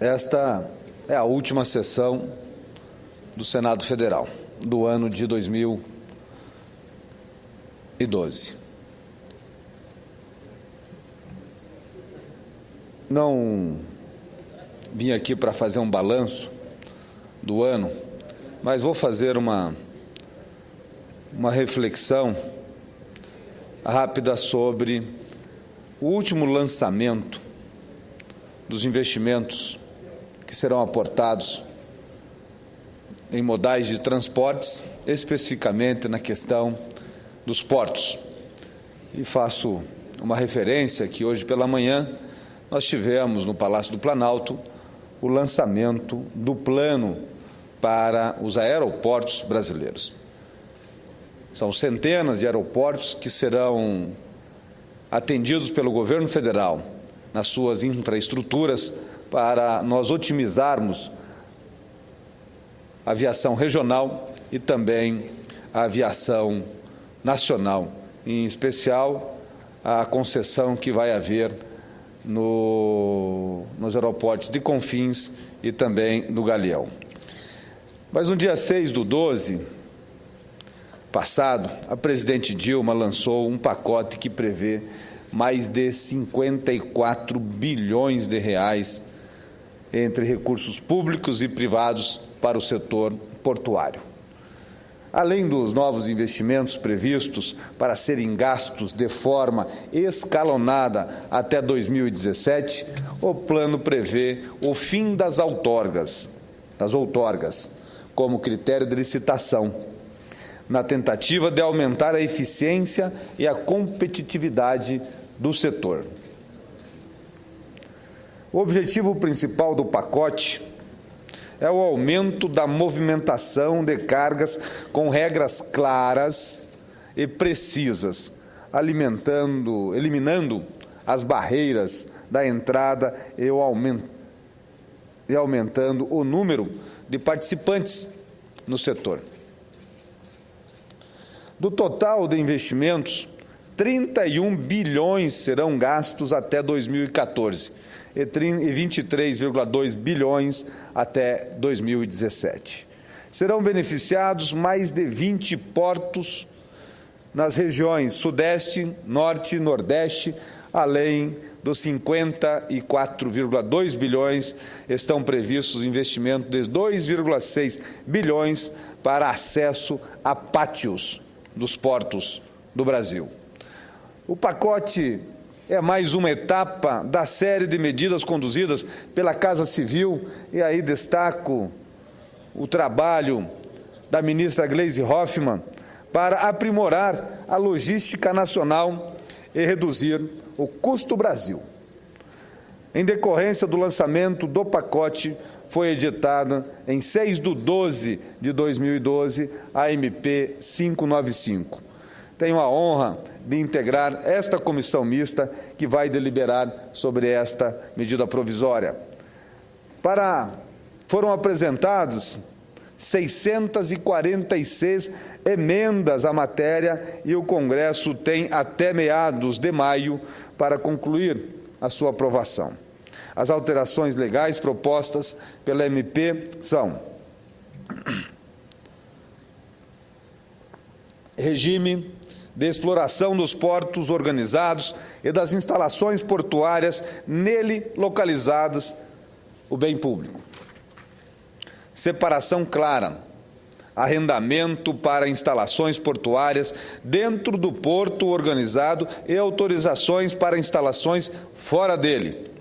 Esta é a última sessão do Senado Federal do ano de 2012. Não vim aqui para fazer um balanço do ano, mas vou fazer uma reflexão rápida sobre o último lançamento dos investimentos que serão aportados em modais de transportes, especificamente na questão dos portos. E faço uma referência que hoje pela manhã nós tivemos no Palácio do Planalto o lançamento do plano para os aeroportos brasileiros. São centenas de aeroportos que serão atendidos pelo governo federal nas suas infraestruturas para nós otimizarmos a aviação regional e também a aviação nacional, em especial a concessão que vai haver nos aeroportos de Confins e também no Galeão. Mas no dia 6/12 passado, a presidente Dilma lançou um pacote que prevê mais de 54 bilhões de reais entre recursos públicos e privados para o setor portuário. Além dos novos investimentos previstos para serem gastos de forma escalonada até 2017, o plano prevê o fim das outorgas como critério de licitação, na tentativa de aumentar a eficiência e a competitividade do setor. O objetivo principal do pacote é o aumento da movimentação de cargas com regras claras e precisas, eliminando as barreiras da entrada e aumentando o número de participantes no setor. Do total de investimentos, 31 bilhões serão gastos até 2014 e 23,2 bilhões até 2017. Serão beneficiados mais de 20 portos nas regiões Sudeste, Norte e Nordeste, além dos 54,2 bilhões estão previstos investimentos de 2,6 bilhões para acesso a pátios dos portos do Brasil. O pacote é mais uma etapa da série de medidas conduzidas pela Casa Civil, e aí destaco o trabalho da ministra Gleisi Hoffmann para aprimorar a logística nacional e reduzir o custo Brasil. Em decorrência do lançamento do pacote, foi editada em 6/12/2012 a MP 595. Tenho a honra de integrar esta comissão mista que vai deliberar sobre esta medida provisória. Foram apresentados 646 emendas à matéria e o Congresso tem até meados de maio para concluir a sua aprovação. As alterações legais propostas pela MP são: regime de exploração dos portos organizados e das instalações portuárias nele localizadas, o bem público. Separação clara, arrendamento para instalações portuárias dentro do porto organizado e autorizações para instalações fora dele.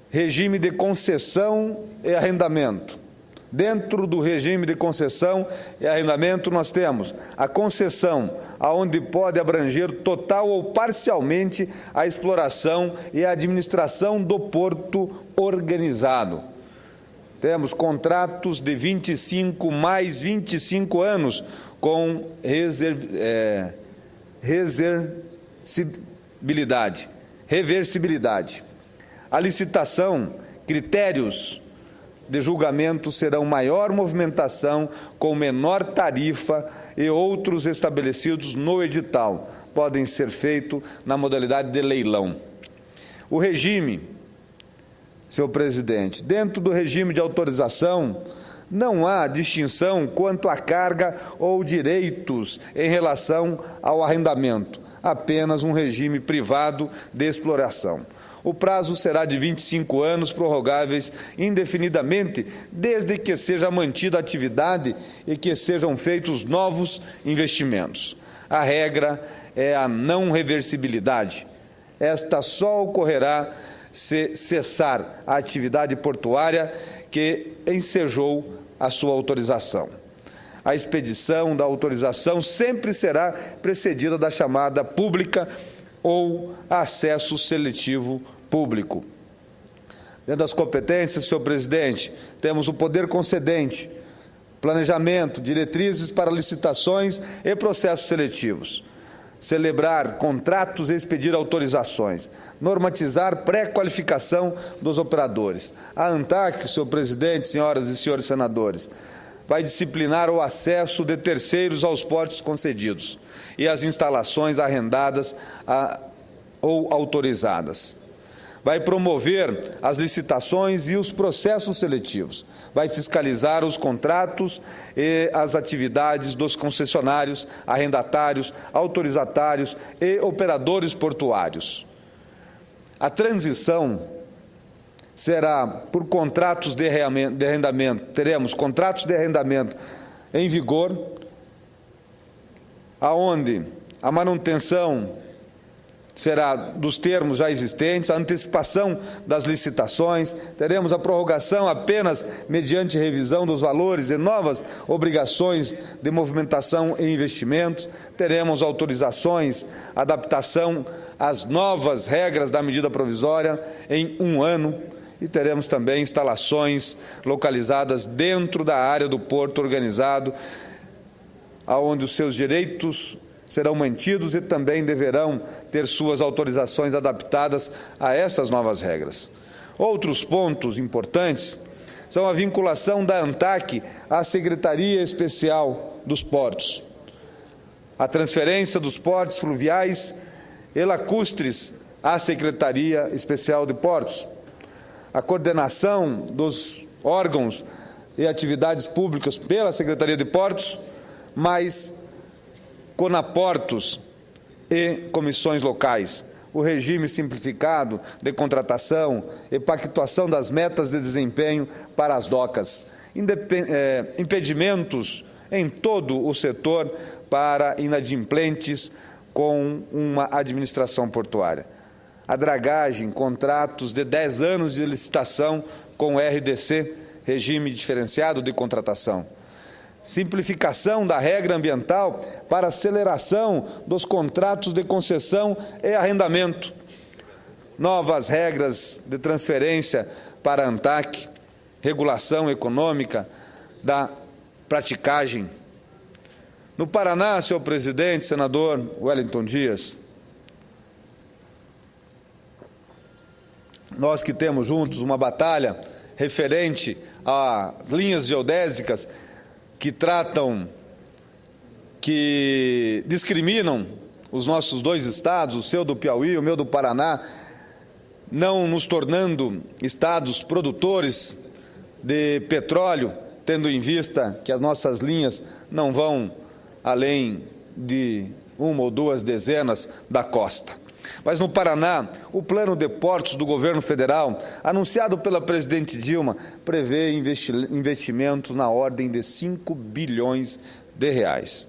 Regime de concessão e arrendamento. Dentro do regime de concessão e arrendamento, nós temos a concessão, aonde pode abranger total ou parcialmente a exploração e a administração do porto organizado. Temos contratos de 25 mais 25 anos com reversibilidade. A licitação, critérios de julgamento serão maior movimentação com menor tarifa e outros estabelecidos no edital. Podem ser feitos na modalidade de leilão. O regime senhor presidente. Dentro do regime de autorização, não há distinção quanto à carga ou direitos em relação ao arrendamento, apenas um regime privado de exploração. O prazo será de 25 anos, prorrogáveis indefinidamente, desde que seja mantida a atividade e que sejam feitos novos investimentos. A regra é a não reversibilidade. Esta só ocorrerá se cessar a atividade portuária que ensejou a sua autorização. A expedição da autorização sempre será precedida da chamada pública ou acesso seletivo público. Dentro das competências, senhor presidente, temos o poder concedente, planejamento, diretrizes para licitações e processos seletivos, celebrar contratos e expedir autorizações, normatizar pré-qualificação dos operadores. A ANTAC, senhor presidente, senhoras e senhores senadores, vai disciplinar o acesso de terceiros aos portos concedidos e às instalações arrendadas ou autorizadas. Vai promover as licitações e os processos seletivos. Vai fiscalizar os contratos e as atividades dos concessionários, arrendatários, autorizatários e operadores portuários. A transição será por contratos de arrendamento. Teremos contratos de arrendamento em vigor, aonde a manutenção será dos termos já existentes, a antecipação das licitações, teremos a prorrogação apenas mediante revisão dos valores e novas obrigações de movimentação e investimentos, teremos autorizações, adaptação às novas regras da medida provisória em 1 ano e teremos também instalações localizadas dentro da área do porto organizado, aonde os seus direitos serão mantidos e também deverão ter suas autorizações adaptadas a essas novas regras. Outros pontos importantes são a vinculação da ANTAC à Secretaria Especial dos Portos, a transferência dos portos fluviais e lacustres à Secretaria Especial de Portos, a coordenação dos órgãos e atividades públicas pela Secretaria de Portos, mais Conaportos e comissões locais, o regime simplificado de contratação e pactuação das metas de desempenho para as docas, impedimentos em todo o setor para inadimplentes com uma administração portuária. A dragagem, contratos de 10 anos de licitação com o RDC, regime diferenciado de contratação. Simplificação da regra ambiental para aceleração dos contratos de concessão e arrendamento. Novas regras de transferência para a ANTAC, regulação econômica da praticagem. No Paraná, senhor presidente, senador Wellington Dias, nós que temos juntos uma batalha referente às linhas geodésicas que discriminam os nossos dois estados, o seu do Piauí e o meu do Paraná, não nos tornando estados produtores de petróleo, tendo em vista que as nossas linhas não vão além de 1 ou 2 dezenas da costa. Mas no Paraná, o plano de portos do governo federal, anunciado pela presidente Dilma, prevê investimentos na ordem de 5 bilhões de reais.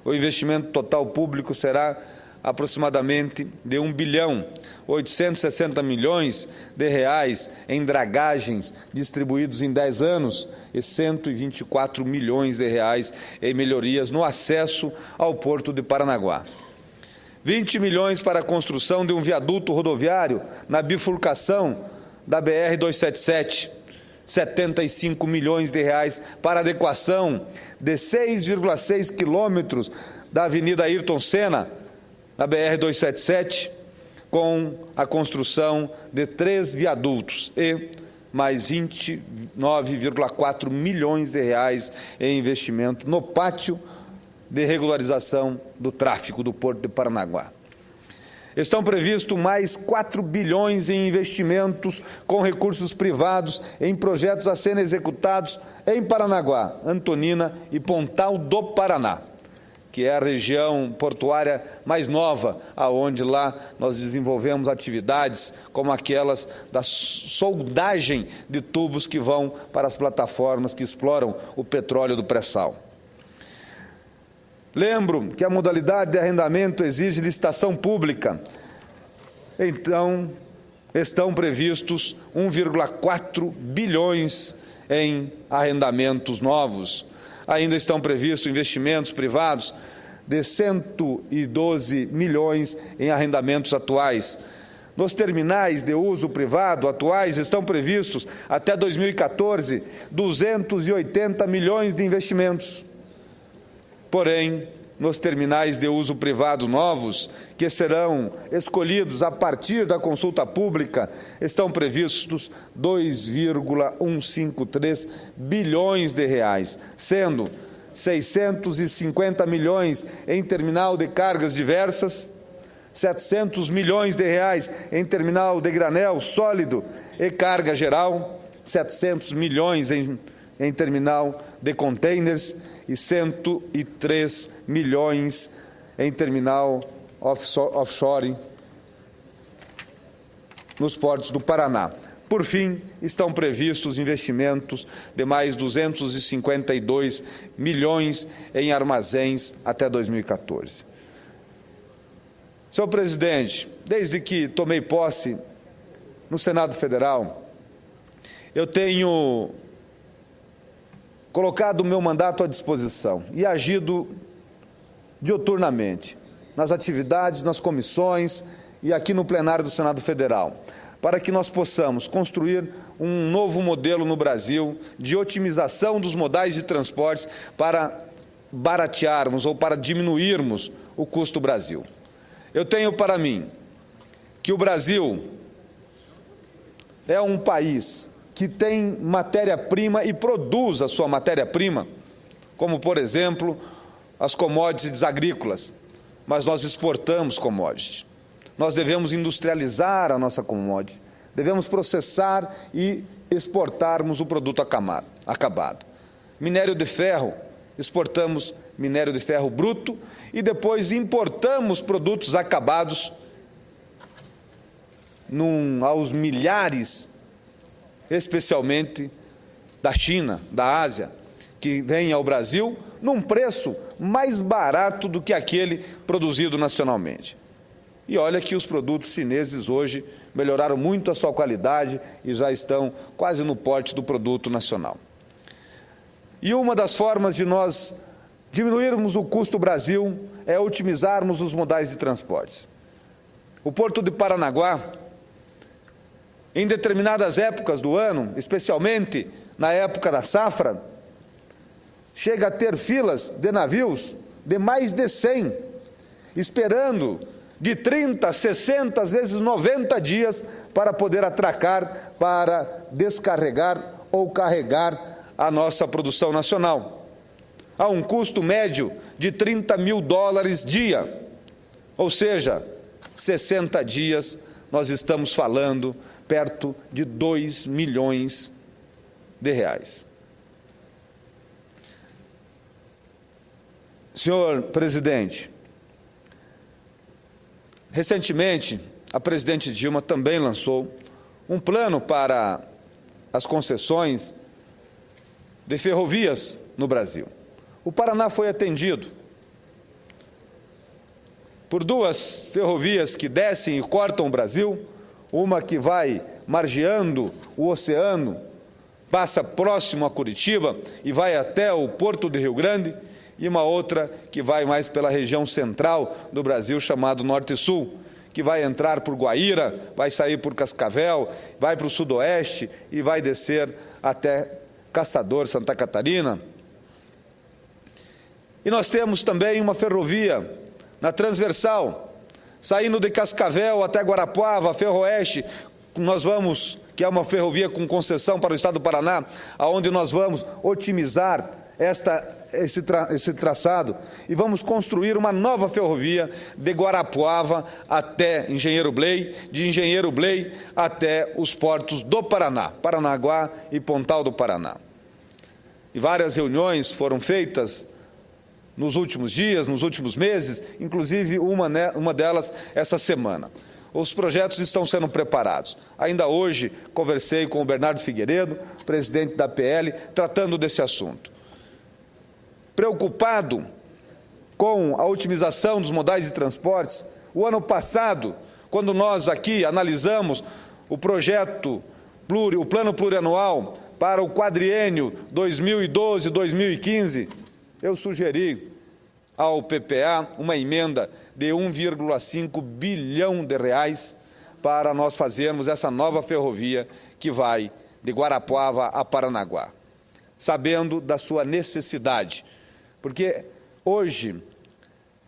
O investimento total público será aproximadamente de 1.860 bilhões de reais em dragagens distribuídos em 10 anos e 124 milhões de reais em melhorias no acesso ao porto de Paranaguá. 20 milhões para a construção de um viaduto rodoviário na bifurcação da BR-277, 75 milhões de reais para a adequação de 6,6 quilômetros da Avenida Ayrton Senna, na BR-277, com a construção de 3 viadutos e mais 29,4 milhões de reais em investimento no pátio de regularização do tráfego do Porto de Paranaguá. Estão previstos mais 4 bilhões em investimentos com recursos privados em projetos a serem executados em Paranaguá, Antonina e Pontal do Paraná, que é a região portuária mais nova, aonde lá nós desenvolvemos atividades como aquelas da soldagem de tubos que vão para as plataformas que exploram o petróleo do pré-sal. Lembro que a modalidade de arrendamento exige licitação pública, então estão previstos 1,4 bilhões em arrendamentos novos. Ainda estão previstos investimentos privados de 112 milhões em arrendamentos atuais. Nos terminais de uso privado atuais estão previstos, até 2014, 280 milhões de investimentos. Porém, nos terminais de uso privado novos, que serão escolhidos a partir da consulta pública, estão previstos 2,153 bilhões de reais, sendo 650 milhões em terminal de cargas diversas, 700 milhões de reais em terminal de granel sólido e carga geral, 700 milhões em terminal de containers e 103 milhões em terminal offshore nos portos do Paraná. Por fim, estão previstos investimentos de mais 252 milhões em armazéns até 2014. Senhor presidente, desde que tomei posse no Senado Federal, eu tenho colocado o meu mandato à disposição e agido diuturnamente nas atividades, nas comissões e aqui no plenário do Senado Federal, para que nós possamos construir um novo modelo no Brasil de otimização dos modais de transportes para baratearmos ou para diminuirmos o custo Brasil. Eu tenho para mim que o Brasil é um país que tem matéria-prima e produz a sua matéria-prima, como, por exemplo, as commodities agrícolas, mas nós exportamos commodities. Nós devemos industrializar a nossa commodity, devemos processar e exportarmos o produto acabado. Minério de ferro, exportamos minério de ferro bruto e depois importamos produtos acabados aos milhares, especialmente da China, da Ásia, que vem ao Brasil num preço mais barato do que aquele produzido nacionalmente. E olha que os produtos chineses hoje melhoraram muito a sua qualidade e já estão quase no porte do produto nacional. E uma das formas de nós diminuirmos o custo Brasil é otimizarmos os modais de transportes. O Porto de Paranaguá, em determinadas épocas do ano, especialmente na época da safra, chega a ter filas de navios de mais de 100, esperando de 30, 60, às vezes 90 dias para poder atracar, para descarregar ou carregar a nossa produção nacional. Há um custo médio de $30 mil dia, ou seja, 60 dias nós estamos falando perto de R$2 milhões. Senhor presidente, recentemente a presidente Dilma também lançou um plano para as concessões de ferrovias no Brasil. O Paraná foi atendido por 2 ferrovias que descem e cortam o Brasil, uma que vai margeando o oceano, passa próximo a Curitiba e vai até o Porto de Rio Grande, e uma outra que vai mais pela região central do Brasil, chamado Norte e Sul, que vai entrar por Guaíra, vai sair por Cascavel, vai para o sudoeste e vai descer até Caçador, Santa Catarina. E nós temos também uma ferrovia na transversal, saindo de Cascavel até Guarapuava, Ferroeste, que é uma ferrovia com concessão para o estado do Paraná, aonde nós vamos otimizar esse traçado e vamos construir uma nova ferrovia de Guarapuava até Engenheiro Bley, de Engenheiro Bley até os portos do Paraná, Paranaguá e Pontal do Paraná. E várias reuniões foram feitas nos últimos dias, nos últimos meses, inclusive uma delas essa semana. Os projetos estão sendo preparados. Ainda hoje conversei com o Bernardo Figueiredo, presidente da PL, tratando desse assunto. Preocupado com a otimização dos modais de transportes, o ano passado, quando nós aqui analisamos o projeto, o plano plurianual para o quadriênio 2012-2015, eu sugeri ao PPA uma emenda de 1,5 bilhão de reais para nós fazermos essa nova ferrovia que vai de Guarapuava a Paranaguá, sabendo da sua necessidade, porque hoje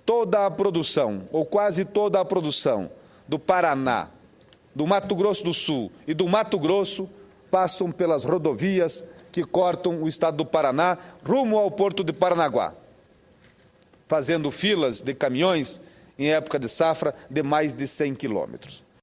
toda a produção, ou quase toda a produção do Paraná, do Mato Grosso do Sul e do Mato Grosso passam pelas rodovias que cortam o estado do Paraná rumo ao porto de Paranaguá, fazendo filas de caminhões em época de safra de mais de 100 quilômetros.